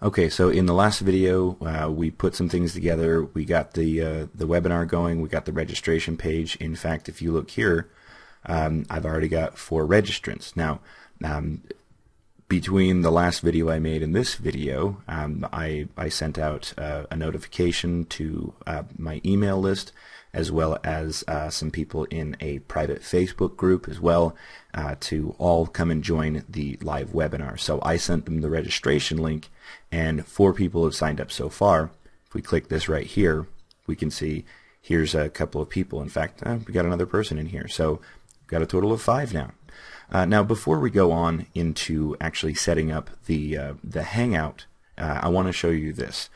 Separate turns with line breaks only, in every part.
Okay, so in the last video, we put some things together. We got the webinar going. We got the registration page. In fact, if you look here, I've already got 4 registrants. Now, between the last video I made and this video, I sent out a notification to my email list, as well as some people in a private Facebook group as well, to all come and join the live webinar. So I sent them the registration link, and 4 people have signed up so far. If we click this right here, we can see here's a couple of people. In fact, we got another person in here, so we've got a total of 5 now. Now, before we go on into actually setting up the Hangout, I want to show you this.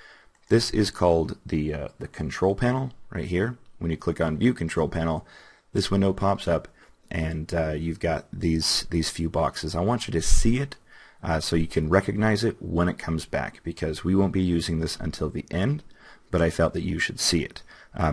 This is called the control panel right here. When you click on View Control Panel, this window pops up, and you've got these few boxes. I want you to see it so you can recognize it when it comes back, because we won't be using this until the end, but I felt that you should see it.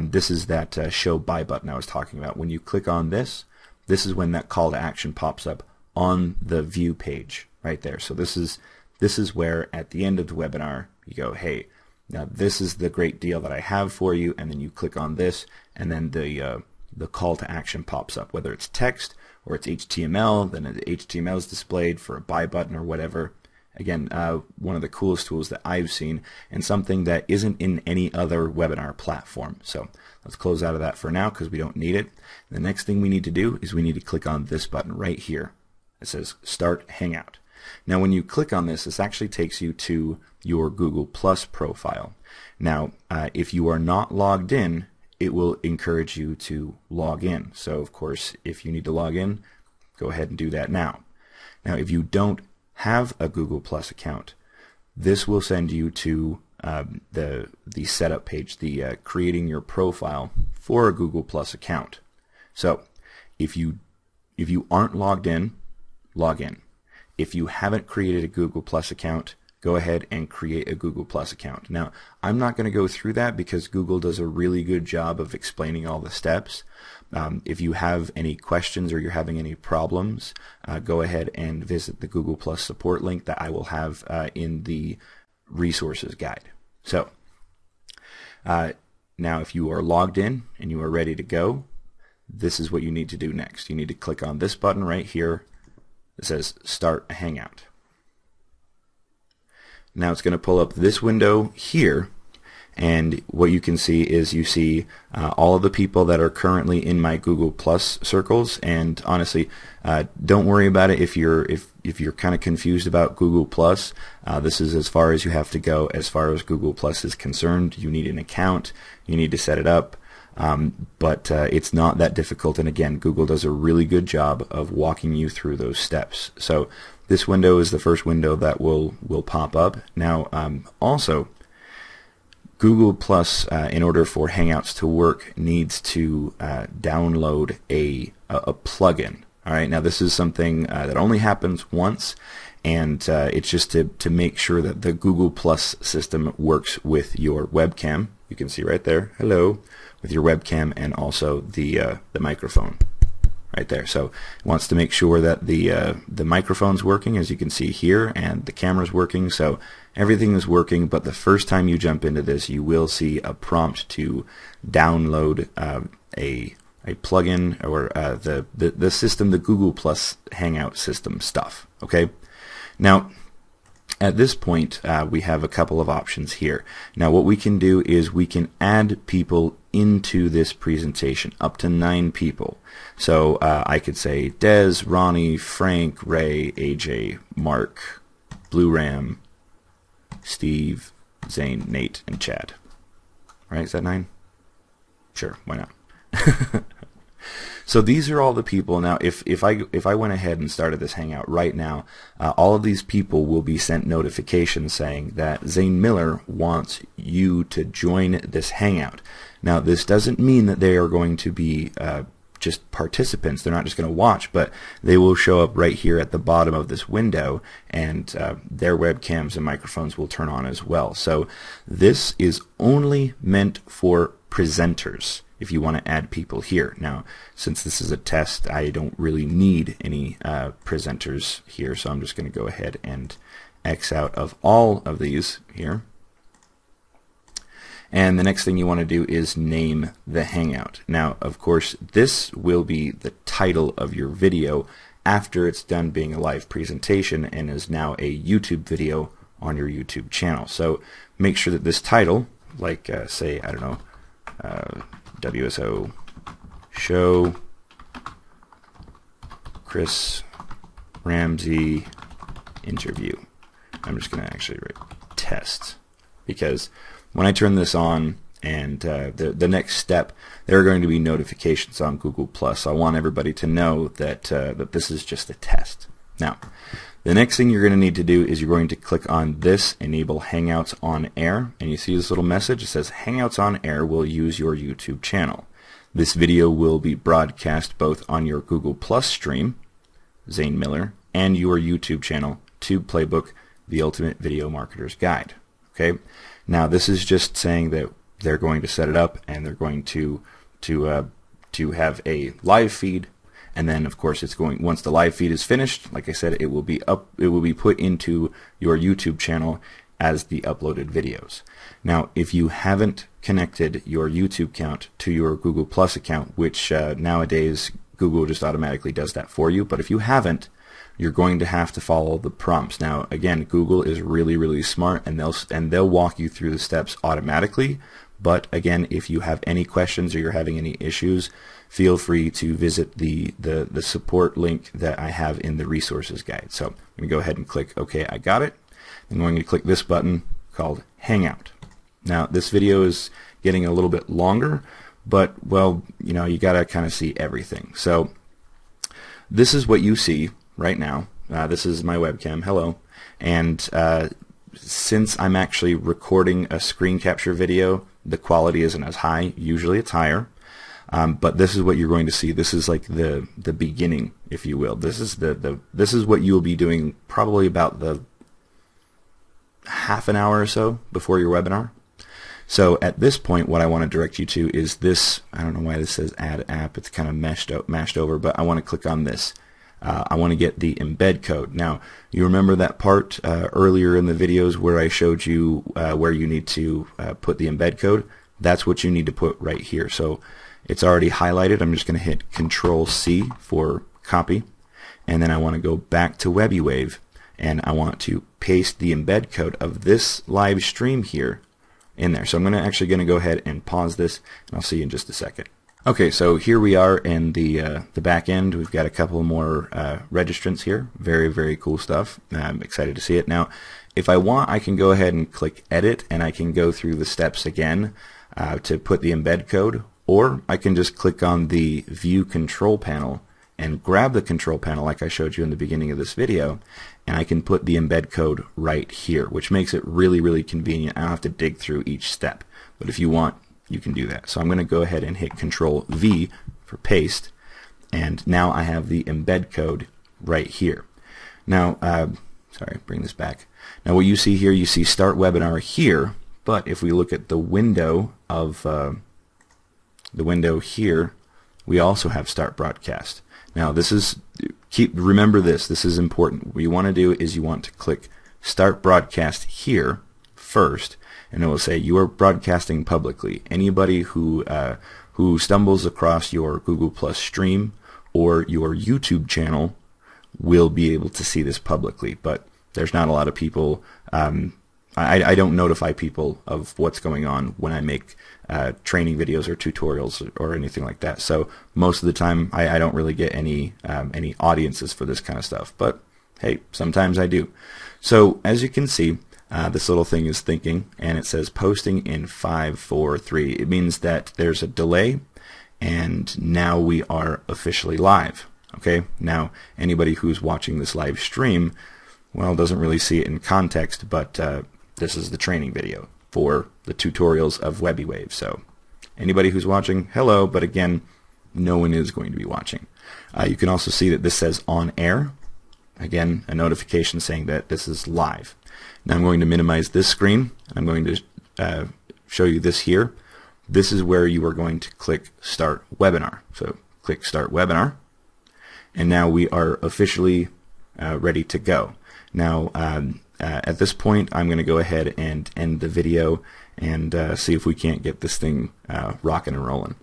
This is that Show Buy button I was talking about. When you click on this, this is when that call to action pops up on the view page right there. So this is where at the end of the webinar you go, hey, now this is the great deal that I have for you, and then you click on this, and then the call to action pops up, whether it's text or it's HTML. Then the HTML is displayed for a buy button or whatever. Again, one of the coolest tools that I've seen, and something that isn't in any other webinar platform. So let's close out of that for now because we don't need it. The next thing we need to do is we need to click on this button right here. It says Start Hangout. Now when you click on this, this actually takes you to your Google Plus profile. Now if you are not logged in, it will encourage you to log in. So of course, if you need to log in, go ahead and do that now. Now if you don't have a Google Plus account, this will send you to the setup page, the creating your profile for a Google Plus account. So if you aren't logged in, log in. If you haven't created a Google Plus account, go ahead and create a Google Plus account. Now, I'm not going to go through that because Google does a really good job of explaining all the steps. If you have any questions or you're having any problems, go ahead and visit the Google Plus support link that I will have in the resources guide. So, now if you are logged in and you are ready to go, this is what you need to do next. You need to click on this button right here. It says Start a Hangout. Now it's going to pull up this window here, and what you can see is you see all of the people that are currently in my Google Plus circles. And honestly, don't worry about it if you're kind of confused about Google Plus. This is as far as you have to go as far as Google Plus is concerned. You need an account, you need to set it up, but it's not that difficult. And again, Google does a really good job of walking you through those steps. So this window is the first window that will pop up. Now, also, Google Plus, in order for Hangouts to work, needs to download a plugin. All right. Now, this is something that only happens once, and it's just to make sure that the Google Plus system works with your webcam. You can see right there, hello, with your webcam and also the microphone. Right there. So it wants to make sure that the microphone's working, as you can see here, and the camera's working. So everything is working, but the first time you jump into this, you will see a prompt to download a plugin or the system, the Google Plus Hangout system stuff. Okay. Now, at this point, we have a couple of options here. Now, what we can do is we can add people into this presentation, up to 9 people. So I could say Des, Ronnie, Frank, Ray, AJ, Mark, Blue Ram, Steve, Zane, Nate, and Chad. Right? Is that 9? Sure, why not? So these are all the people. Now, if I went ahead and started this Hangout right now, all of these people will be sent notifications saying that Zane Miller wants you to join this Hangout. Now, this doesn't mean that they are going to be just participants. They're not just going to watch, but they will show up right here at the bottom of this window, and their webcams and microphones will turn on as well. So this is only meant for presenters. If you want to add people here. Now, since this is a test, I don't really need any presenters here, so I'm just going to go ahead and X out of all of these here. And the next thing you want to do is name the Hangout. Now, of course, this will be the title of your video after it's done being a live presentation and is now a YouTube video on your YouTube channel. So make sure that this title, like say, I don't know, WSO Show Chris Ramsey Interview. I'm just going to actually write test, because when I turn this on and the next step, there are going to be notifications on Google+. So I want everybody to know that, that this is just a test. Now, the next thing you're going to need to do is you're going to click on this, Enable Hangouts on Air, and you see this little message. It says Hangouts on Air will use your YouTube channel. This video will be broadcast both on your Google+ stream, Zane Miller, and your YouTube channel, Tube Playbook, The Ultimate Video Marketer's Guide. Okay. Now this is just saying that they're going to set it up and they're going to have a live feed, and then of course it's going, once the live feed is finished, like I said, it will be put into your YouTube channel as the uploaded videos. Now if you haven't connected your YouTube account to your Google+ account, which nowadays Google just automatically does that for you, but if you haven't, you're going to have to follow the prompts. Now again, Google is really smart, and they'll walk you through the steps automatically. But again, if you have any questions or you're having any issues, feel free to visit the support link that I have in the resources guide. So I'm going to go ahead and click OK, I got it. I'm going to click this button called Hangout. Now this video is getting a little bit longer, but well, you know, you got to kind of see everything. So this is what you see right now. This is my webcam. Hello. And since I'm actually recording a screen capture video, the quality isn't as high. Usually it's higher. But this is what you're going to see. This is like the beginning, if you will. This is this is what you'll be doing probably about the half an hour or so before your webinar. So at this point, what I want to direct you to is this. I don't know why this says Add App. It's kind of mashed over, but I want to click on this. I want to get the embed code. Now, you remember that part earlier in the videos where I showed you where you need to put the embed code? That's what you need to put right here. So it's already highlighted. I'm just going to hit Control-C for copy, and then I want to go back to WebiWave, and I want to paste the embed code of this live stream here in there. So I'm actually going to go ahead and pause this, and I'll see you in just a second. Okay, so here we are in the back end. We've got a couple more registrants here. Very cool stuff. I'm excited to see it. Now, if I want, I can go ahead and click Edit, and I can go through the steps again to put the embed code, or I can just click on the View Control Panel and grab the control panel like I showed you in the beginning of this video, and I can put the embed code right here, which makes it really convenient. I don't have to dig through each step, but if you want, you can do that. So I'm going to go ahead and hit Control-V for paste, and now I have the embed code right here. Now, sorry, bring this back. Now what you see here, you see Start Webinar here, but if we look at the window of the window here, we also have Start Broadcast. Now this is, remember this is important. What you want to do is you want to click Start Broadcast here first, and it will say you are broadcasting publicly. Anybody who stumbles across your Google Plus stream or your YouTube channel will be able to see this publicly, but there's not a lot of people. I don't notify people of what's going on when I make training videos or tutorials or anything like that. So most of the time I don't really get any audiences for this kind of stuff, but hey, sometimes I do. So as you can see, this little thing is thinking, and it says posting in 5, 4, 3. It means that there's a delay, and now we are officially live. Okay, now anybody who's watching this live stream, well, doesn't really see it in context, but this is the training video for the tutorials of WebiWave. So anybody who's watching, hello, but again, no one is going to be watching. You can also see that this says on air. Again, a notification saying that this is live. Now I'm going to minimize this screen. I'm going to show you this here. This is where you are going to click Start Webinar. So click Start Webinar, and now we are officially ready to go. Now at this point, I'm going to go ahead and end the video and see if we can't get this thing rocking and rolling.